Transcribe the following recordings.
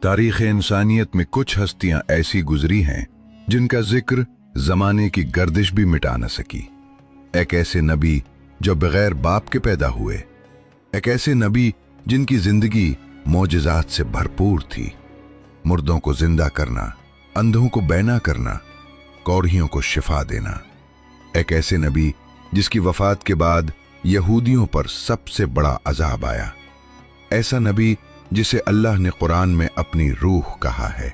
तारीख़ इंसानियत में कुछ हस्तियां ऐसी गुजरी हैं जिनका जिक्र ज़माने की गर्दिश भी मिटा न सकी। एक ऐसे नबी जो बगैर बाप के पैदा हुए, एक ऐसे नबी जिनकी जिंदगी मोजज़ात से भरपूर थी। मुर्दों को जिंदा करना, अंधों को बैना करना, कौड़ियों को शिफा देना। एक ऐसे नबी जिसकी वफात के बाद यहूदियों पर सबसे बड़ा अजाब आया। ऐसा नबी जिसे अल्लाह ने कुरान में अपनी रूह कहा है,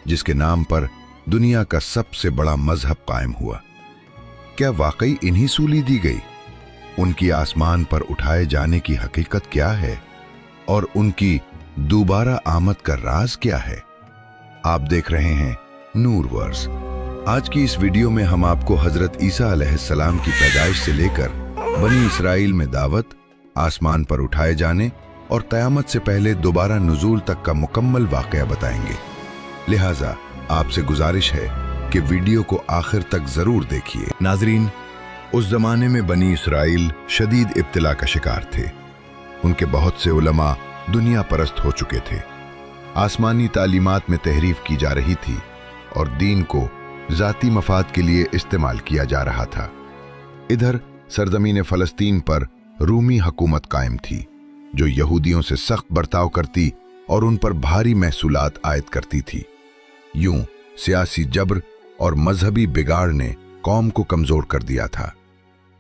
जिसके नाम पर दुनिया का सबसे बड़ा मजहब कायम हुआ। क्या वाकई इन्हीं सूली दी गई? उनकी आसमान पर उठाए जाने की हकीकत क्या है और उनकी दोबारा आमद का राज क्या है? आप देख रहे हैं नूर वर्स। आज की इस वीडियो में हम आपको हजरत ईसा अलैहिस्सलाम की पैदाइश से लेकर बनी इसराइल में दावत, आसमान पर उठाए जाने और क़यामत से पहले दोबारा नुज़ूल तक का मुकम्मल वाक़या बताएंगे। लिहाजा आपसे गुजारिश है कि वीडियो को आखिर तक जरूर देखिए। नाज़रीन, उस जमाने में बनी इसराइल शदीद इब्तिला का शिकार थे। उनके बहुत से उलमा दुनिया परस्त हो चुके थे। आसमानी तालीमात में तहरीफ की जा रही थी और दीन को ज़ाती मफाद के लिए इस्तेमाल किया जा रहा था। इधर सरजमीन फ़लस्तीन पर रूमी हुकूमत कायम थी जो यहूदियों से सख्त बर्ताव करती और उन पर भारी महसूलात आयद करती थी। यूं सियासी जबर और मजहबी बिगाड़ ने कौम को कमज़ोर कर दिया था।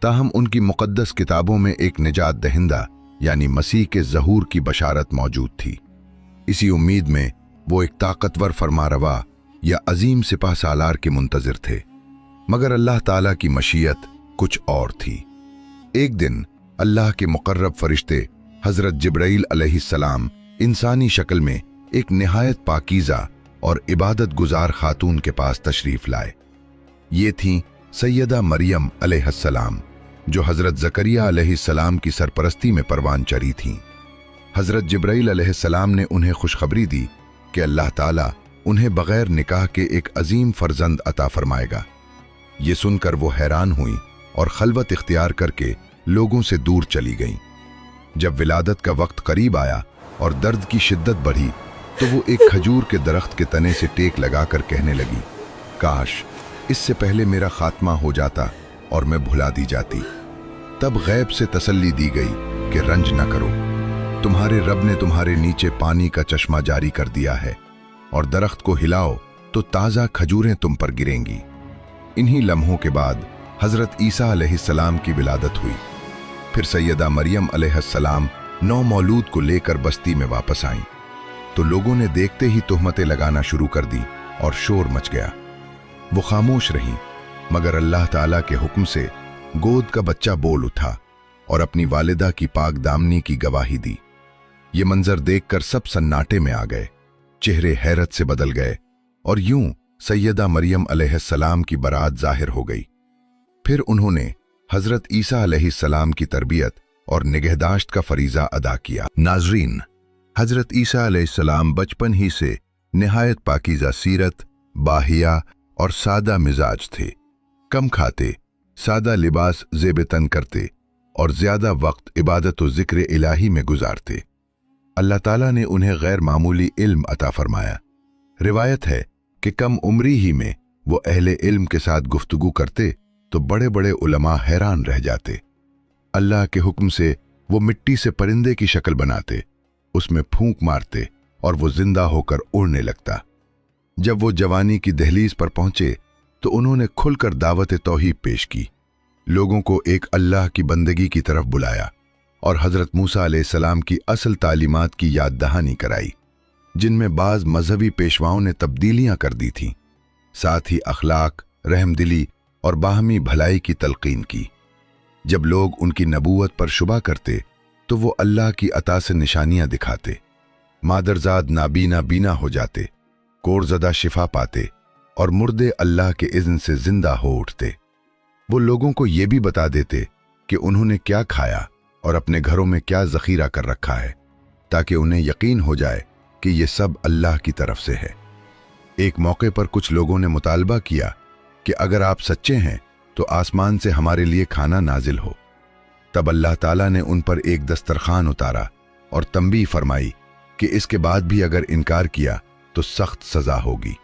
ताहम उनकी मुक़द्दस किताबों में एक निजात दहिंदा यानी मसीह के ज़हूर की बशारत मौजूद थी। इसी उम्मीद में वो एक ताकतवर फरमारवा या अजीम सिपह सालार के मुंतज़िर थे। मगर अल्लाह ताला की मशीयत कुछ और थी। एक दिन अल्लाह के मुकर्रब फरिश्ते हज़रत जिब्राईल अलैहिस्सलाम इंसानी शक्ल में एक निहायत पाकीज़ा और इबादत गुजार खातून के पास तशरीफ़ लाए। ये थीं सैयदा मरियम अलैहिस्सलाम जो हज़रत ज़करिया अलैहिस्सलाम की सरपरस्ती में परवान चरी थीं। हज़रत जिब्राईल अलैहिस्सलाम ने उन्हें खुशखबरी दी कि अल्लाह ताला उन्हें बग़ैर निकाह के एक अजीम फ़र्जंद अता फरमाएगा। ये सुनकर वो हैरान हुई और खलवत इख्तियार करके लोगों से दूर चली गईं। जब विलादत का वक्त करीब आया और दर्द की शिद्दत बढ़ी तो वो एक खजूर के दरख्त के तने से टेक लगाकर कहने लगी, काश इससे पहले मेरा खात्मा हो जाता और मैं भुला दी जाती। तब गैब से तसल्ली दी गई कि रंज न करो, तुम्हारे रब ने तुम्हारे नीचे पानी का चश्मा जारी कर दिया है और दरख्त को हिलाओ तो ताज़ा खजूरें तुम पर गिरेंगी। इन्हीं लम्हों के बाद हज़रत ईसा अलैहिस्सलाम की विलादत हुई। फिर सैयदा मरियम अलैहिस्सलाम नौ मौलूद को लेकर बस्ती में वापस आईं तो लोगों ने देखते ही तुहमतें लगाना शुरू कर दी और शोर मच गया। वो खामोश रहीं, मगर अल्लाह ताला के हुक्म से गोद का बच्चा बोल उठा और अपनी वालिदा की पाक दामनी की गवाही दी। ये मंजर देखकर सब सन्नाटे में आ गए, चेहरे हैरत से बदल गए और यूं सैयदा मरियम अलैहिस्सलाम की बरात जाहिर हो गई। फिर उन्होंने हज़रत ईसा अलैहिस्सलाम की तरबियत और निगहदाश्त का फरीज़ा अदा किया। नाज़रीन, हज़रत ईसा अलैहिस्सलाम बचपन ही से निहायत पाकीज़ा सीरत, बाहिया और सादा मिजाज थे। कम खाते, सादा लिबास ज़ेब तन करते और ज़्यादा वक्त इबादत व ज़िक्र इलाही में गुजारते। अल्लाह ताला ने उन्हें गैर मामूली इल्म अता फरमाया। रिवायत है कि कम उम्री ही में वो अहले इल्म के साथ गुफ्तगू करते तो बड़े बड़े उलमा हैरान रह जाते। अल्लाह के हुक्म से वो मिट्टी से परिंदे की शक्ल बनाते, उसमें फूंक मारते और वो जिंदा होकर उड़ने लगता। जब वो जवानी की दहलीज पर पहुंचे तो उन्होंने खुलकर दावत तौहीद पेश की, लोगों को एक अल्लाह की बंदगी की तरफ बुलाया और हज़रत मूसा अलैहिस्सलाम की असल तालीमात की याद दहानी कराई, जिनमें बाज़ मजहबी पेशवाओं ने तब्दीलियां कर दी थीं। साथ ही अखलाक, रहमदिली और बाहमी भलाई की तलकीन की। जब लोग उनकी नबूवत पर शुबा करते तो वो अल्लाह की अता से निशानियां दिखाते, मादरजाद नाबीना बीना हो जाते, कोरज़दा शिफा पाते और मुर्दे अल्लाह के इज़्न से जिंदा हो उठते। वो लोगों को ये भी बता देते कि उन्होंने क्या खाया और अपने घरों में क्या ज़ख़ीरा कर रखा है, ताकि उन्हें यकीन हो जाए कि ये सब अल्लाह की तरफ से है। एक मौके पर कुछ लोगों ने मुतालबा किया कि अगर आप सच्चे हैं तो आसमान से हमारे लिए खाना नाजिल हो। तब अल्लाह ताला ने उन पर एक दस्तरखान उतारा और तंबीह फरमाई कि इसके बाद भी अगर इनकार किया तो सख्त सजा होगी।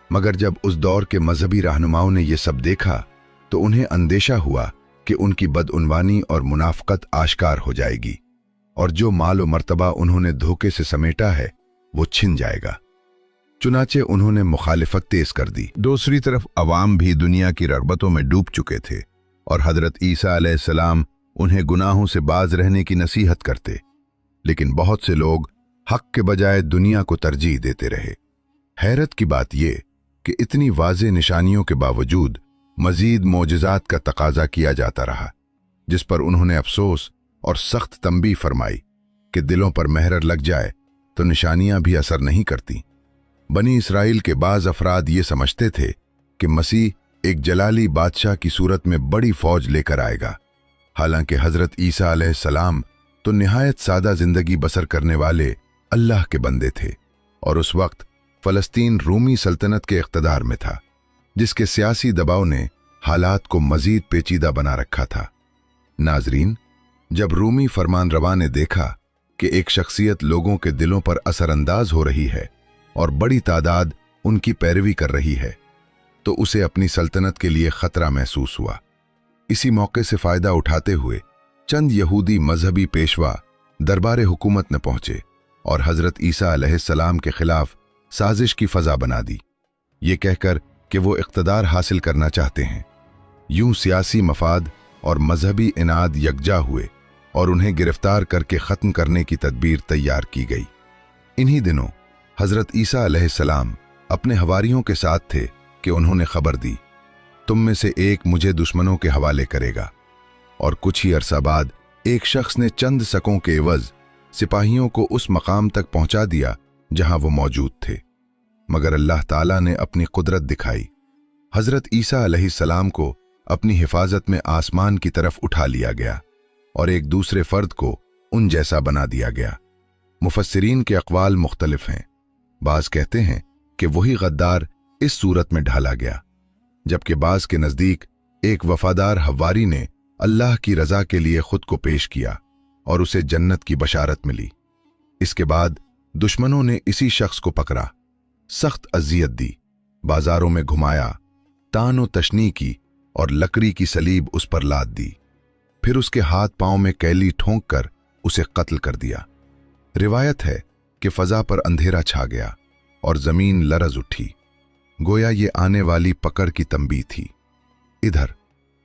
मगर जब उस दौर के मजहबी रहनुमाओं ने यह सब देखा तो उन्हें अंदेशा हुआ कि उनकी बदउनवानी और मुनाफकत आश्कार हो जाएगी और जो माल और मर्तबा उन्होंने धोखे से समेटा है वो छिन जाएगा। चुनाचे उन्होंने मुखालिफत तेज कर दी। दूसरी तरफ अवाम भी दुनिया की रग़बतों में डूब चुके थे और हजरत ईसा अलैहिस्सलाम उन्हें गुनाहों से बाज रहने की नसीहत करते, लेकिन बहुत से लोग हक के बजाय दुनिया को तरजीह देते रहे। हैरत की बात यह कि इतनी वाज़ेह निशानियों के बावजूद मजीद मोजज़ात का तकाजा किया जाता रहा, जिस पर उन्होंने अफसोस और सख्त तंबीह फरमाई कि दिलों पर मेहर लग जाए तो निशानियां भी असर नहीं करती। बनी इसराइल के बाज़ अफराद ये समझते थे कि मसीह एक जलाली बादशाह की सूरत में बड़ी फौज लेकर आएगा, हालांकि हजरत ईसा अलैहिस्सलाम तो निहायत सादा जिंदगी बसर करने वाले अल्लाह के बंदे थे और उस वक्त फ़लस्तीन रूमी सल्तनत के इक़्तिदार में था, जिसके सियासी दबाव ने हालात को मजीद पेचीदा बना रखा था। नाजरीन, जब रूमी फरमानरवा ने देखा कि एक शख्सियत लोगों के दिलों पर असरअंदाज हो रही है और बड़ी तादाद उनकी पैरवी कर रही है, तो उसे अपनी सल्तनत के लिए खतरा महसूस हुआ। इसी मौके से फायदा उठाते हुए चंद यहूदी मजहबी पेशवा दरबार हुकूमत में पहुंचे और हजरत ईसा अलैहिस्सलाम के खिलाफ साजिश की फजा बना दी, ये कहकर कि वो इक़्तिदार हासिल करना चाहते हैं। यूं सियासी मफाद और मजहबी इनाद यकजा हुए और उन्हें गिरफ्तार करके ख़त्म करने की तदबीर तैयार की गई। इन्हीं दिनों हजरत ईसा अलैहिस्सलाम अपने हवारियों के साथ थे कि उन्होंने खबर दी, तुम में से एक मुझे दुश्मनों के हवाले करेगा। और कुछ ही अरसा बाद एक शख्स ने चंद सकों के एवज सिपाहियों को उस मकाम तक पहुंचा दिया जहां वो मौजूद थे, मगर अल्लाह ताला ने अपनी कुदरत दिखाई। हजरत ईसा अलैहिस्सलाम को अपनी हिफाजत में आसमान की तरफ उठा लिया गया और एक दूसरे फर्द को उन जैसा बना दिया गया। मुफस्सिरीन के अक़वाल मुख्तलिफ हैं। बाज़ कहते हैं कि वही गद्दार इस सूरत में ढाला गया, जबकि बाज़ के नज़दीक एक वफादार हवारी ने अल्लाह की रज़ा के लिए खुद को पेश किया और उसे जन्नत की बशारत मिली। इसके बाद दुश्मनों ने इसी शख्स को पकड़ा, सख्त अज़ियत दी, बाजारों में घुमाया, तान व तशनी की और लकड़ी की सलीब उस पर लाद दी, फिर उसके हाथ पांव में कैली ठोंक कर उसे कत्ल कर दिया। रिवायत है कि फजा पर अंधेरा छा गया और जमीन लरज उठी, गोया ये आने वाली पकड़ की तंबीह थी। इधर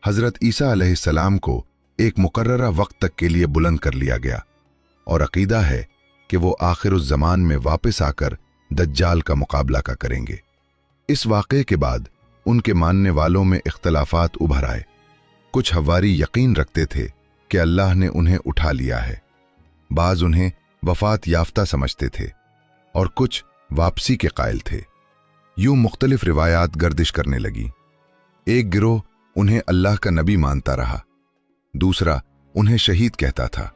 हजरत ईसा अलैहिस्सलाम को एक मुकर्ररा वक्त तक के लिए बुलंद कर लिया गया और अकीदा है कि वो आखिरुज़ ज़मान में वापस आकर दज्जाल का मुकाबला करेंगे। इस वाक़े के बाद उनके मानने वालों में इख्तलाफात उभर आए। कुछ हवारी यकीन रखते थे कि अल्लाह ने उन्हें उठा लिया है, बाज़ उन्हें वफ़ात याफ्ता समझते थे और कुछ वापसी के कायल थे। यूं मुख्तलिफ रिवायात गर्दिश करने लगी। एक गिरोह उन्हें अल्लाह का नबी मानता रहा, दूसरा उन्हें शहीद कहता था,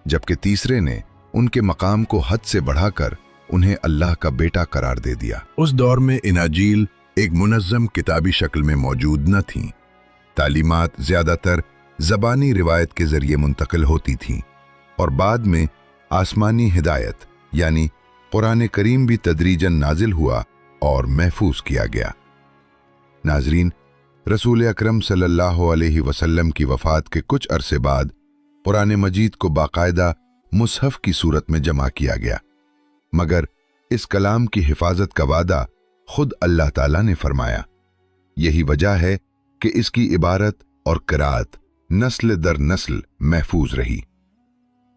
जबकि तीसरे ने उनके मकाम को हद से बढ़ाकर उन्हें अल्लाह का बेटा करार दे दिया। उस दौर में इनाजील एक मुनज़्ज़म किताबी शक्ल में मौजूद न थीं। तालीमात ज़्यादातर ज़बानी रिवायत के ज़रिए मुंतकिल होती थीं और बाद में आसमानी हिदायत यानी कुरान करीम भी तदरीजन नाजिल हुआ और महफूज किया गया। नाजरीन, रसूल अकरम सल्लल्लाहु अलैहि वसल्लम की वफ़ात के कुछ अरसे बाद कुरान मजीद को बाकायदा मुसहफ़ की सूरत में जमा किया गया, मगर इस कलाम की हिफाजत का वादा खुद अल्लाह ताला ने फरमाया। यही वजह है कि इसकी इबारत और क़िराअत नस्ल दर नस्ल महफूज रही।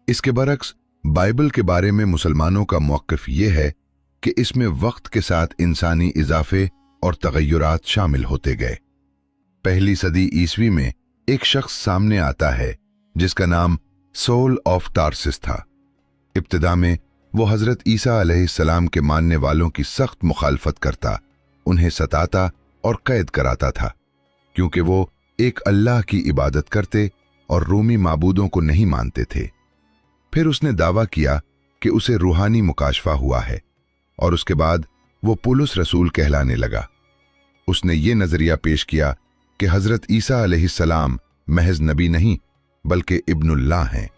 इसके बरक्स बाइबल के बारे में मुसलमानों का मौक़िफ़ ये है कि इसमें वक्त के साथ इंसानी इजाफे और तग़य्युरात शामिल होते गए। पहली सदी ईसवी में एक शख्स सामने आता है जिसका नाम सोल ऑफ तारसिस था। इब्तिदा में वो हजरत ईसा अलैहिस्सलाम के मानने वालों की सख्त मुखालफत करता, उन्हें सताता और कैद कराता था, क्योंकि वो एक अल्लाह की इबादत करते और रूमी माबूदों को नहीं मानते थे। फिर उसने दावा किया कि उसे रूहानी मुकाशफा हुआ है और उसके बाद वो पुलुस रसूल कहलाने लगा। उसने ये नजरिया पेश किया कि हजरत ईसा अलैहिस्सलाम महज नबी नहीं बल्कि इब्नुल्लाह हैं।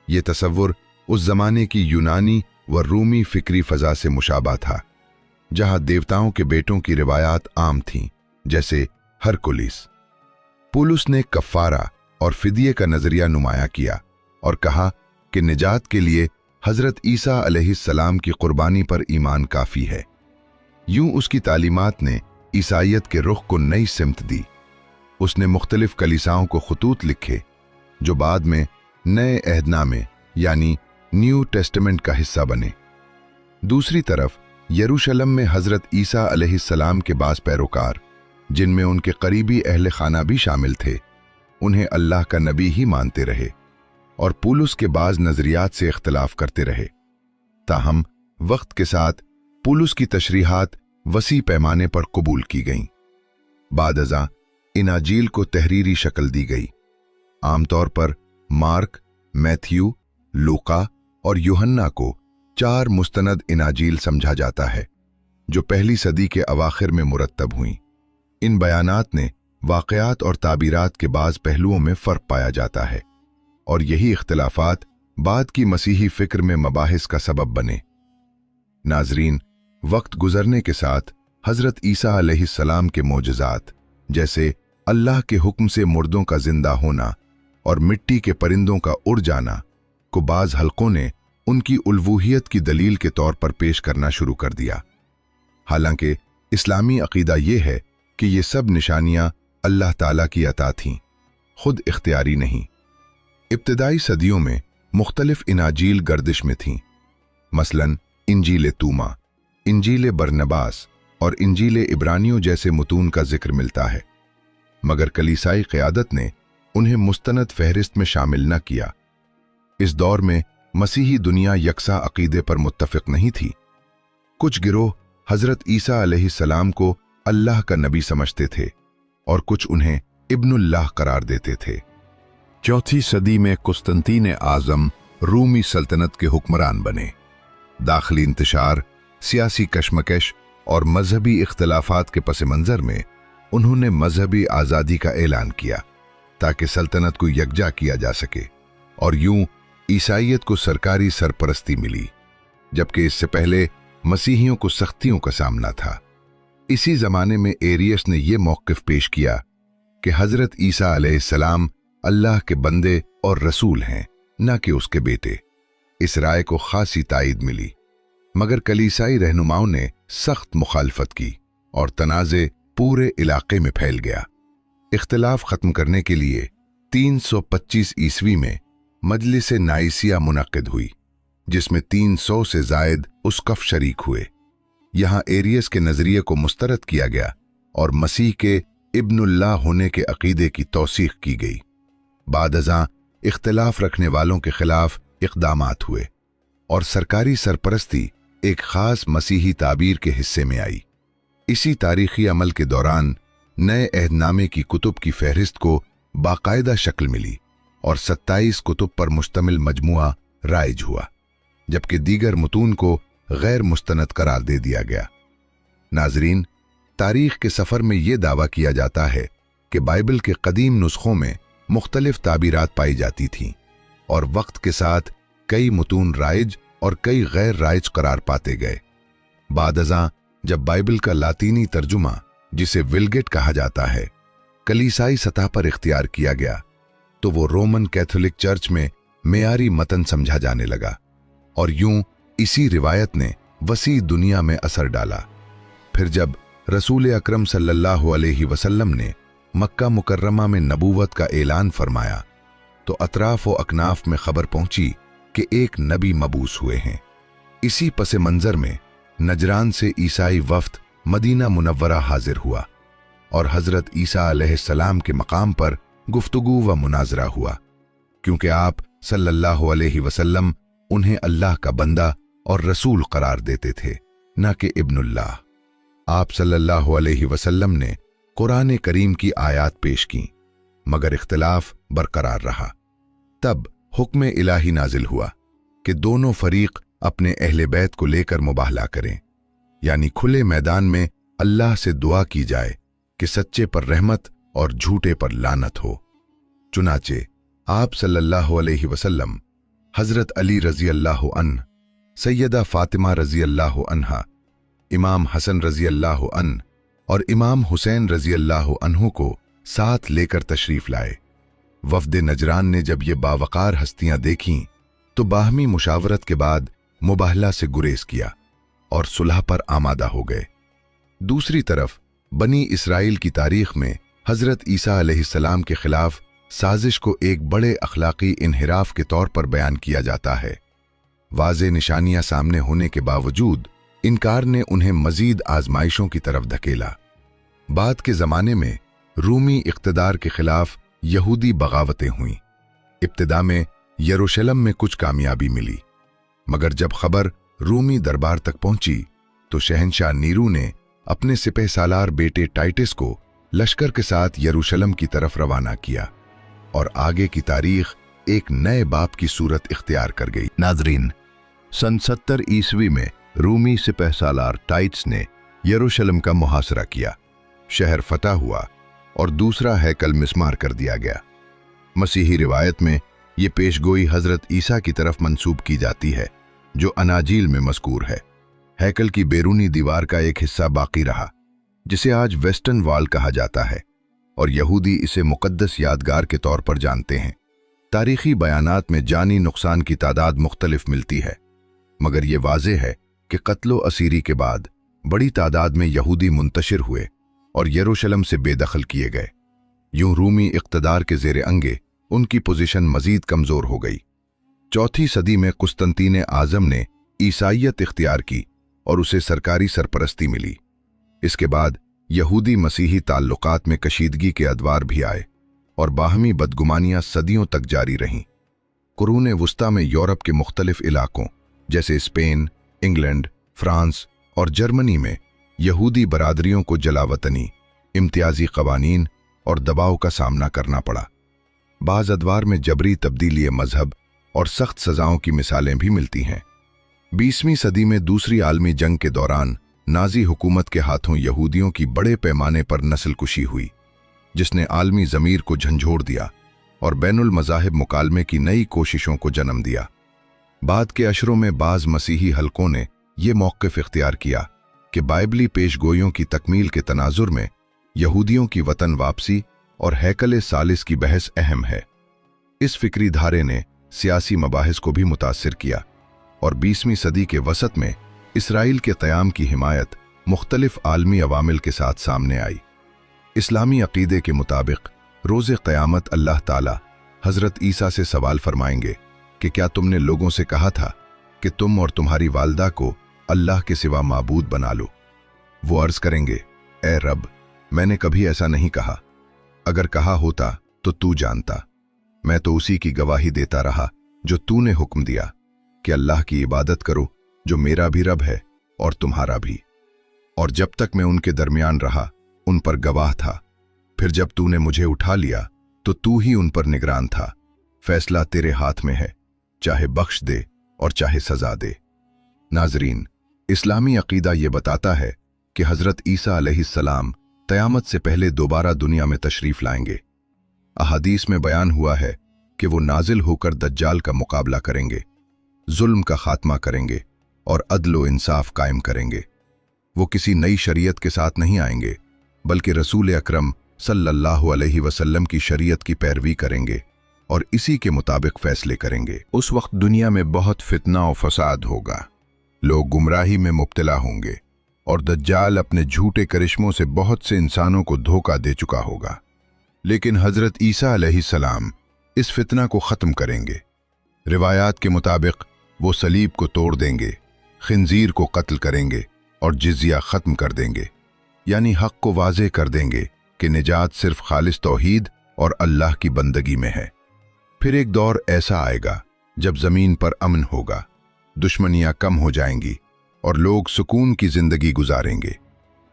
ये तसव्वुर उस जमाने की यूनानी व रूमी फिक्री फजा से मुशाबा था, जहां देवताओं के बेटों की रिवायात आम थीं, जैसे हरकुलिस। पुलुस ने कफ़ारा और फिदिये का नजरिया नुमाया किया और कहा कि निजात के लिए हजरत ईसा अलैहिस्सलाम की कुर्बानी पर ईमान काफी है। यूं उसकी तालीमात ने ईसाइयत के रुख को नई सिमत दी। उसने मुख्तलिफ कलीसाओं को खतूत लिखे जो बाद में नए अहदनामे यानी न्यू टेस्टामेंट का हिस्सा बने। दूसरी तरफ यरूशलेम में हजरत ईसा अलैहिस्सलाम के बास पैरोकार, जिनमें उनके करीबी अहले खाना भी शामिल थे, उन्हें अल्लाह का नबी ही मानते रहे और पुलुस के बाज नजरियात से इख्तलाफ करते रहे। ताहम वक्त के साथ पुलुस की तशरीहात वसी पैमाने पर कबूल की गईं। बादअज़ां इनाजील को तहरीरी शक्ल दी गई। आमतौर पर मार्क, मैथ्यू, लूका और यूहन्ना को 4 मुस्तनद इनाजील समझा जाता है, जो पहली सदी के अवाखिर में मुरत्तब हुईं। इन बयानात ने वाक़यात और ताबीरात के बाज़ पहलुओं में फ़र्क पाया जाता है और यही इख्तिलाफात बाद की मसीही फ़िक्र में मबाहिस का सबब बने। नाज़रीन, वक्त गुजरने के साथ हज़रत ईसा अलैहिस्सलाम के मोजज़ात, जैसे अल्लाह के हुक्म से मुर्दों का जिंदा होना और मिट्टी के परिंदों का उड़ जाना, को बाज़ हल्कों ने उनकी उल्वूहियत की दलील के तौर पर पेश करना शुरू कर दिया। हालांकि इस्लामी अकीदा ये है कि ये सब निशानियां अल्लाह ताला की अता थीं, खुद इख्तियारी नहीं। इब्तिदाई सदियों में मुख्तलिफ इनाजील गर्दिश में थीं, मसलन इंजील तूमा, इंजील बरनबास और इंजील इब्रानियों जैसे मुतून का जिक्र मिलता है, मगर कलीसाई क़यादत ने उन्हें मुस्तनद फहरिस्त में शामिल न किया। इस दौर में मसीही दुनिया यकसा अकीदे पर मुत्तफ़िक नहीं थी। कुछ गिरोह हज़रत ईसा अलैहिस्सलाम को अल्लाह का नबी समझते थे और कुछ उन्हें इब्नुल्लाह करार देते थे। चौथी सदी में कुस्तंतीन आज़म रूमी सल्तनत के हुक्मरान बने। दाखिली इंतशार, सियासी कशमकश और मजहबी इख्तलाफात के पस मंज़र में उन्होंने मजहबी आज़ादी का ऐलान किया ताकि सल्तनत को यकजा किया जा सके, और यूं ईसाइयत को सरकारी सरपरस्ती मिली, जबकि इससे पहले मसीहियों को सख्तियों का सामना था। इसी ज़माने में एरियस ने यह मौक़िफ़ पेश किया कि हज़रत ईसा अलैहिस्सलाम अल्लाह के बंदे और रसूल हैं, न कि उसके बेटे। इस राय को खासी ताईद मिली, मगर कलीसाई रहनुमाओं ने सख्त मुखालफत की और तनाज़े पूरे इलाके में फैल गया। इख्तिलाफ ख़त्म करने के लिए 325 ईस्वी में मजलिस नाइसिया मुनक़िद हुई, जिसमें 300 से ज़ायद उसकफ़ शरीक हुए। यहाँ एरियस के नज़रिए को मुस्तरद किया गया और मसीह के इब्नुल्लाह होने के अक़ीदे की तौसीक़ की गई। बादअज़ां इख्तिलाफ रखने वालों के खिलाफ इक़दामात हुए और सरकारी सरपरस्ती एक ख़ास मसीही ताबीर के हिस्से में आई। इसी तारीख़ी अमल के दौरान नए अहदनामे की कुतुब की फहरिस्त को बाकायदा शक्ल मिली और 27 कुतुब पर मुश्तमिल मजमुआ राइज हुआ, जबकि दीगर मुतून को गैर मुस्तनद करार दे दिया गया। नाजरीन, तारीख़ के सफ़र में ये दावा किया जाता है कि बाइबल के कदीम नुस्खों में मुख्तलिफ ताबीरात पाई जाती थीं और वक्त के साथ कई मुतून राइज और कई गैर राइज करार पाते गए। बादअज़ां जब बाइबल का लातीनी तर्जुमा, जिसे विलगेट कहा जाता है, कलीसाई सतह पर इख्तियार किया गया, तो वो रोमन कैथोलिक चर्च में मेयारी मतन समझा जाने लगा और यूं इसी रिवायत ने वसी दुनिया में असर डाला। फिर जब रसूल अकरम सल्लल्लाहु अलैहि वसल्लम ने मक्का मुकर्रमा में नबूवत का ऐलान फरमाया, तो अतराफ व अकनाफ में खबर पहुंची कि एक नबी मबूस हुए हैं। इसी पस मंजर में नजरान से ईसाई वफ्द मदीना मुनव्वरा हाजिर हुआ और हजरत ईसा अलैहिस्सलाम के मकाम पर गुफ्तगू व मुनाजरा हुआ, क्योंकि आप सल्लल्लाहु अलैहि वसल्लम उन्हें अल्लाह का बंदा और रसूल करार देते थे, न कि इब्नुल्लाह। आप सल्लल्लाहु अलैहि वसल्लम ने कुरान करीम की आयात पेश की, मगर इख्तिलाफ बरकरार रहा। तब हुक्म इलाही नाजिल हुआ कि दोनों फरीक अपने अहले बैत को लेकर मुबाहला करें, यानी खुले मैदान में अल्लाह से दुआ की जाए कि सच्चे पर रहमत और झूठे पर लानत हो। चुनाचे आप सल्लल्लाहु अलैहि वसल्लम, हजरत अली रजी अल्लाह अन्ह, सैयदा फातिमा रजी अल्लाह अन्हा, इमाम हसन रजी अल्लाह अन्हु और इमाम हुसैन रजी अल्लाह अन्हु को साथ लेकर तशरीफ लाए। वफद नजरान ने जब ये बावकार हस्तियां देखीं तो बाहमी मुशावरत के बाद मुबाहला से गुरेज किया और सुलह पर आमादा हो गए। दूसरी तरफ बनी इसराइल की तारीख में हजरत ईसा अलैहिस्सलाम के खिलाफ साजिश को एक बड़े अखलाकी इन्हिराफ के तौर पर बयान किया जाता है। वाज़े निशानियां सामने होने के बावजूद इनकार ने उन्हें मजीद आजमाइशों की तरफ धकेला। बाद के ज़माने में रूमी इक़्तिदार के खिलाफ यहूदी बगावतें हुईं। इब्तिदा में यरूशलेम में कुछ कामयाबी मिली, मगर जब खबर रूमी दरबार तक पहुंची तो शहंशाह नीरू ने अपने सिपह सालार बेटे टाइटस को लश्कर के साथ यरूशलेम की तरफ रवाना किया और आगे की तारीख एक नए बाप की सूरत इख्तियार कर गई। नाज़रीन, सन 70 ईस्वी में रूमी सिपह सालार टाइटस ने यरूशलेम का मुहासरा किया, शहर फतह हुआ और दूसरा हैकल मिस्मार कर दिया गया। मसीही रिवायत में ये पेशगोई हजरत ईसा की तरफ मंसूब की जाती है, जो अनाजील में मज़कूर है। हैकल की बैरूनी दीवार का एक हिस्सा बाकी रहा, जिसे आज वेस्टर्न वॉल कहा जाता है, और यहूदी इसे मुक़द्दस यादगार के तौर पर जानते हैं। तारीखी बयानात में जानी नुकसान की तादाद मुख्तलिफ मिलती है, मगर ये वाज़े है कि क़त्लो असीरी के बाद बड़ी तादाद में यहूदी मुंतशिर हुए और यरूशलेम से बेदखल किए गए। यूं रूमी इक़्तिदार के ज़ेरे अंगे उनकी पोजीशन मज़ीद कमज़ोर हो गई। चौथी सदी में कुस्तंतीन आज़म ने ईसाइयत इख्तियार की और उसे सरकारी सरपरस्ती मिली। इसके बाद यहूदी मसीही ताल्लुकात में कशीदगी के अदवार भी आए और बाहमी बदगुमानियां सदियों तक जारी रहीं। कुरून वुस्ता में यूरोप के मुख्तलिफ इलाकों जैसे स्पेन, इंग्लैंड, फ्रांस और जर्मनी में यहूदी बरादरियों को जलावतनी, इम्तियाजी कवानीन और दबाव का सामना करना पड़ा। बाज़ अदवार में जबरी तब्दीली मजहब और सख्त सजाओं की मिसालें भी मिलती हैं। 20वीं सदी में दूसरी आलमी जंग के दौरान नाजी हुकूमत के हाथों यहूदियों की बड़े पैमाने पर नस्लकुशी हुई, जिसने आलमी ज़मीर को झंझोड़ दिया और बैनुल मज़ाहिब मुकालमे की नई कोशिशों को जन्म दिया। बाद के अशरों में बाज़ मसीही हलकों ने यह मौक़िफ़ इख्तियार किया कि बाइबली पेशगोइयों की तकमील के तनाजुर में यहूदियों की वतन वापसी और हैकल सालिस की बहस अहम है। इस फिक्री धारे ने सियासी मबाहिस को भी मुतासिर किया और 20वीं सदी के वसत में इसराइल के क़याम की हिमायत मुख्तलिफ आलमी अवामिल के साथ सामने आई। इस्लामी अक़ीदे के मुताबिक रोज़े क़यामत अल्लाह ताला हज़रत ईसा से सवाल फरमाएंगे कि क्या तुमने लोगों से कहा था कि तुम और तुम्हारी वालदा को अल्लाह के सिवा माबूद बना लो? वो अर्ज़ करेंगे, ए रब, मैंने कभी ऐसा नहीं कहा। अगर कहा होता तो तू जानता। मैं तो उसी की गवाही देता रहा जो तूने हुक्म दिया कि अल्लाह की इबादत करो, जो मेरा भी रब है और तुम्हारा भी। और जब तक मैं उनके दरमियान रहा उन पर गवाह था। फिर जब तूने मुझे उठा लिया तो तू ही उन पर निगरान था। फैसला तेरे हाथ में है, चाहे बख्श दे और चाहे सजा दे। नाजरीन, इस्लामी अकीदा ये बताता है कि हज़रत ईसा अलैहिस्सलाम क़यामत से पहले दोबारा दुनिया में तशरीफ़ लाएंगे। अहादीस में बयान हुआ है कि वो नाजिल होकर दज्जाल का मुकाबला करेंगे, जुल्म का खात्मा करेंगे और अदल व इंसाफ कायम करेंगे। वो किसी नई शरीयत के साथ नहीं आएंगे, बल्कि रसूल अकरम सल्लल्लाहु अलैहि वसल्लम की शरीयत की पैरवी करेंगे और इसी के मुताबिक फैसले करेंगे। उस वक्त दुनिया में बहुत फितना और फसाद होगा, लोग गुमराही में मुब्तला होंगे और दज्जाल अपने झूठे करिश्मों से बहुत से इंसानों को धोखा दे चुका होगा। लेकिन हज़रत ईसा अलैहिस्सलाम इस फितना को ख़त्म करेंगे। रिवायात के मुताबिक वो सलीब को तोड़ देंगे, खिंजीर को कत्ल करेंगे और जिज़िया ख़त्म कर देंगे, यानी हक़ को वाज़े कर देंगे कि निजात सिर्फ खालिस तौहीद और अल्लाह की बंदगी में है। फिर एक दौर ऐसा आएगा जब ज़मीन पर अमन होगा, दुश्मनियाँ कम हो जाएंगी और लोग सुकून की ज़िंदगी गुजारेंगे।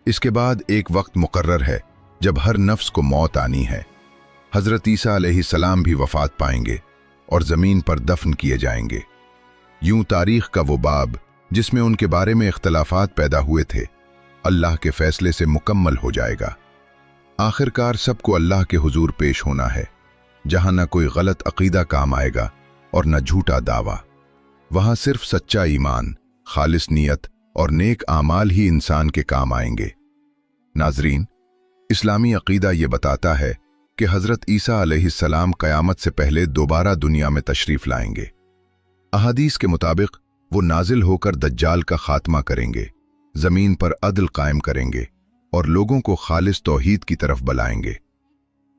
इसके बाद एक वक्त मुकर्रर है जब हर नफ्स को मौत आनी है। हज़रत ईसा अलैहिस्सलाम भी वफ़ात पाएंगे और ज़मीन पर दफन किए जाएंगे। यूं तारीख़ का वो बाब जिसमें उनके बारे में इख्तलाफात पैदा हुए थे, अल्लाह के फ़ैसले से मुकम्मल हो जाएगा। आखिरकार सबको अल्लाह के हुजूर पेश होना है, जहाँ न कोई गलत अक़ीदा काम आएगा और न झूठा दावा। वहाँ सिर्फ सच्चा ईमान, खालिस नीयत और नेक आमाल ही इंसान के काम आएंगे। नाजरीन, इस्लामी अकीदा ये बताता है कि हज़रत ईसा अलैहिस्सलाम क़यामत से पहले दोबारा दुनिया में तशरीफ़ लाएंगे। अहादीस के मुताबिक वो नाजिल होकर दज्जाल का खात्मा करेंगे, ज़मीन पर अदल कायम करेंगे और लोगों को खालिस तौहीद की तरफ बुलाएंगे।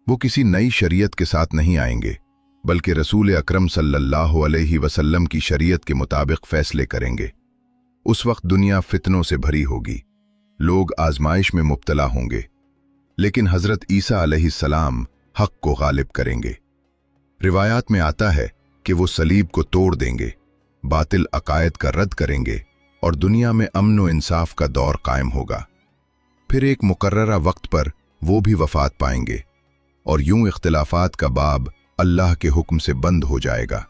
वो किसी नई शरीयत के साथ नहीं आएंगे, बल्कि रसूल अकरम सल्लल्लाहु अलैहि वसल्लम की शरीयत के मुताबिक फ़ैसले करेंगे। उस वक्त दुनिया फितनों से भरी होगी, लोग आजमाइश में मुब्तला होंगे, लेकिन हज़रत ईसा अलैहिस्सलाम हक़ को गालिब करेंगे। रिवायात में आता है कि वो सलीब को तोड़ देंगे, बातिल अकायद का रद्द करेंगे और दुनिया में अमन व इंसाफ का दौर कायम होगा। फिर एक मुकर्ररा वक्त पर वो भी वफ़ात पाएंगे और यूं इख्तिलाफात का बाब अल्लाह के हुक्म से बंद हो जाएगा।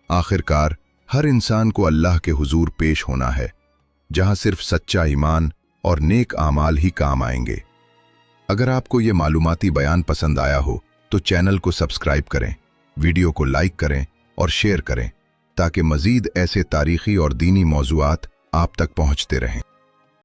आखिरकार हर इंसान को अल्लाह के हुजूर पेश होना है, जहां सिर्फ सच्चा ईमान और नेक आमाल ही काम आएंगे। अगर आपको ये मालूमाती बयान पसंद आया हो तो चैनल को सब्सक्राइब करें, वीडियो को लाइक करें और शेयर करें, ताकि मज़ीद ऐसे तारीख़ी और दीनी मौज़ूआत आप तक पहुँचते रहें।